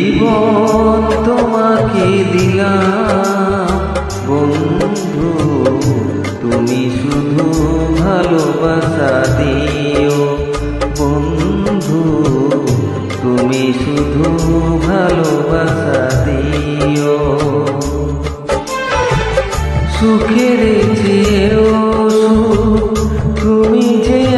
জীবন তোমাকে দিলাম বন্ধু, তুমি শুধু ভালোবাসা দিও বন্ধু, তুমি শুধু ভালোবাসা দিও। সুখের চেয়েও সুখ তুমি যে